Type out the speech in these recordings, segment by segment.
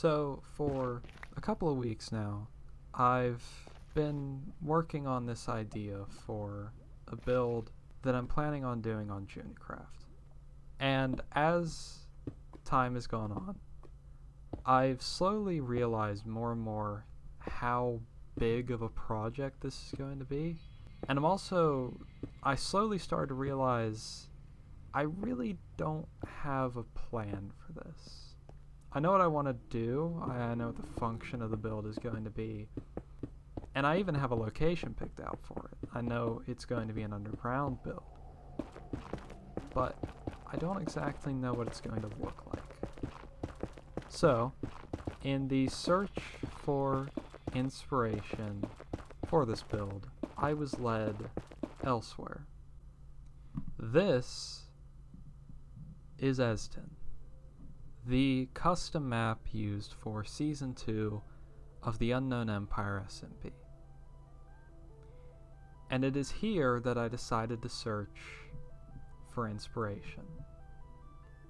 So, for a couple of weeks now, I've been working on this idea for a build that I'm planning on doing on Junicraft. And as time has gone on, I've slowly realized more and more how big of a project this is going to be. And I slowly started to realize I really don't have a plan for this. I know what I want to do, I know what the function of the build is going to be, and I even have a location picked out for it. I know it's going to be an underground build, but I don't exactly know what it's going to look like. So, in the search for inspiration for this build, I was led elsewhere. This is Eston, the custom map used for Season 2 of the Unknown Empire SMP. And it is here that I decided to search for inspiration.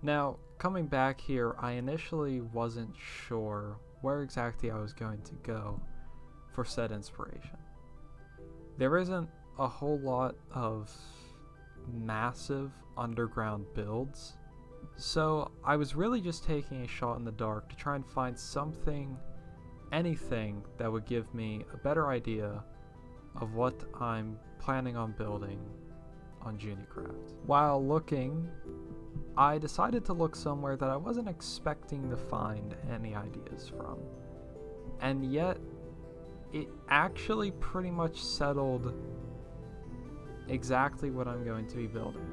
Now, coming back here, I initially wasn't sure where exactly I was going to go for said inspiration. There isn't a whole lot of massive underground builds, so I was really just taking a shot in the dark to try and find anything that would give me a better idea of what I'm planning on building on Junicraft. While looking, I decided to look somewhere that I wasn't expecting to find any ideas from, and yet it actually pretty much settled exactly what I'm going to be building.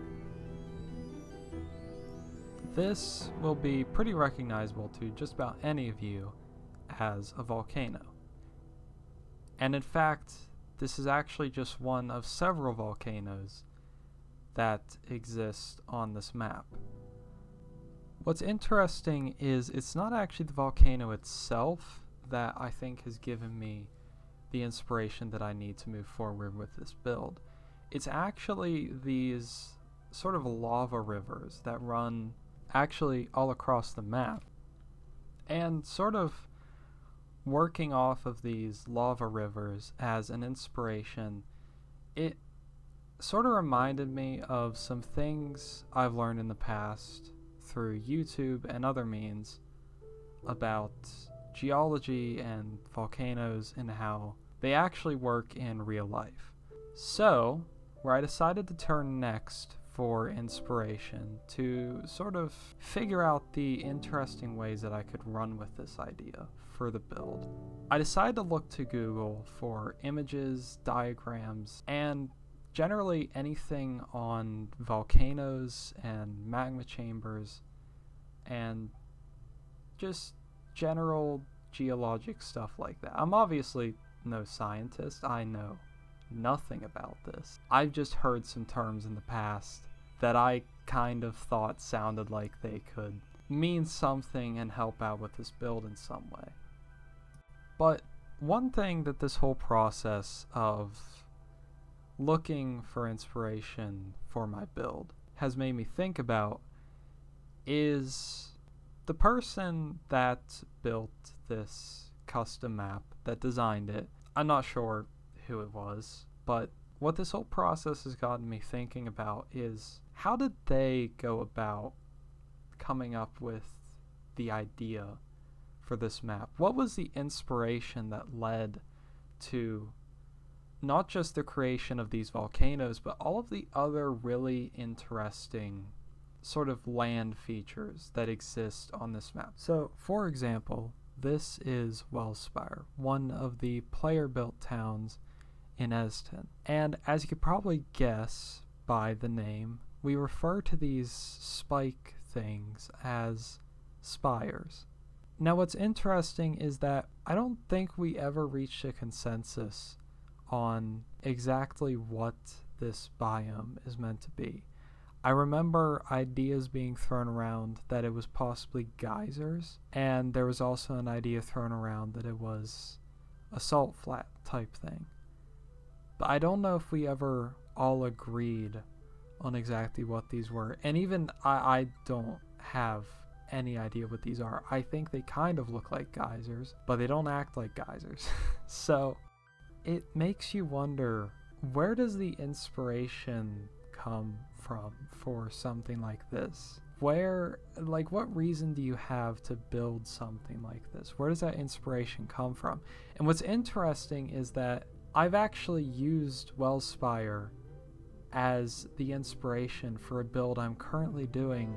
This will be pretty recognizable to just about any of you as a volcano. And in fact, this is actually just one of several volcanoes that exist on this map. What's interesting is it's not actually the volcano itself that I think has given me the inspiration that I need to move forward with this build. It's actually these sort of lava rivers that run actually all across the map. And sort of working off of these lava rivers as an inspiration, it sort of reminded me of some things I've learned in the past through YouTube and other means about geology and volcanoes and how they actually work in real life. So, where I decided to turn next for inspiration to sort of figure out the interesting ways that I could run with this idea for the build, I decided to look to Google for images, diagrams, and generally anything on volcanoes and magma chambers and just general geologic stuff like that. I'm obviously no scientist. I know nothing about this. I've just heard some terms in the past that I kind of thought sounded like they could mean something and help out with this build in some way. But one thing that this whole process of looking for inspiration for my build has made me think about is the person that built this custom map, that designed it. I'm not sure who it was, but what this whole process has gotten me thinking about is how did they go about coming up with the idea for this map? What was the inspiration that led to not just the creation of these volcanoes, but all of the other really interesting sort of land features that exist on this map? So, for example, this is Wellspire, one of the player-built towns in Eston. And as you could probably guess by the name, we refer to these spike things as spires. Now what's interesting is that I don't think we ever reached a consensus on exactly what this biome is meant to be. I remember ideas being thrown around that it was possibly geysers, and there was also an idea thrown around that it was a salt flat type thing. But I don't know if we ever all agreed on exactly what these were. And even I don't have any idea what these are. I think they kind of look like geysers, but they don't act like geysers. So it makes you wonder, where does the inspiration come from for something like this? What reason do you have to build something like this? Where does that inspiration come from? And what's interesting is that I've actually used Wellspire as the inspiration for a build I'm currently doing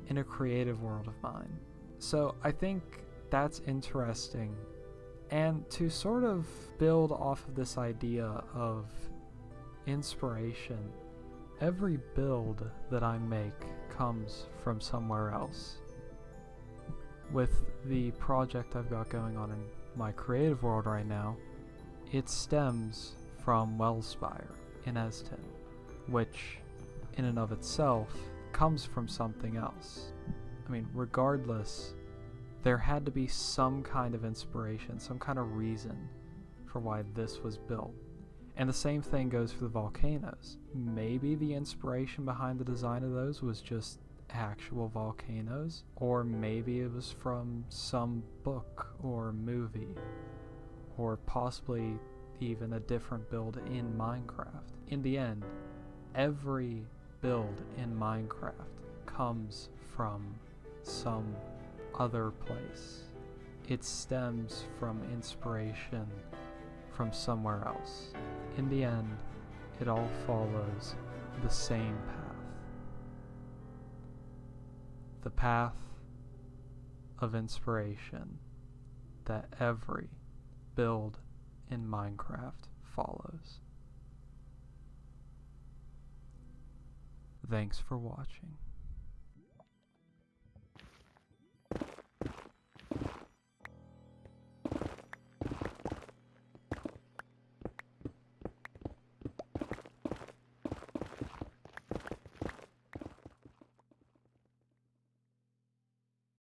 in a creative world of mine. So I think that's interesting. And to sort of build off of this idea of inspiration, every build that I make comes from somewhere else. With the project I've got going on in my creative world right now, it stems from Wellspire in S10, which in and of itself comes from something else. I mean, regardless, there had to be some kind of inspiration, some kind of reason for why this was built. And the same thing goes for the volcanoes. Maybe the inspiration behind the design of those was just actual volcanoes, or maybe it was from some book or movie, or possibly even a different build in Minecraft. In the end, every build in Minecraft comes from some other place. It stems from inspiration from somewhere else. In the end, it all follows the same path. The path of inspiration that every build in Minecraft follows. Thanks for watching.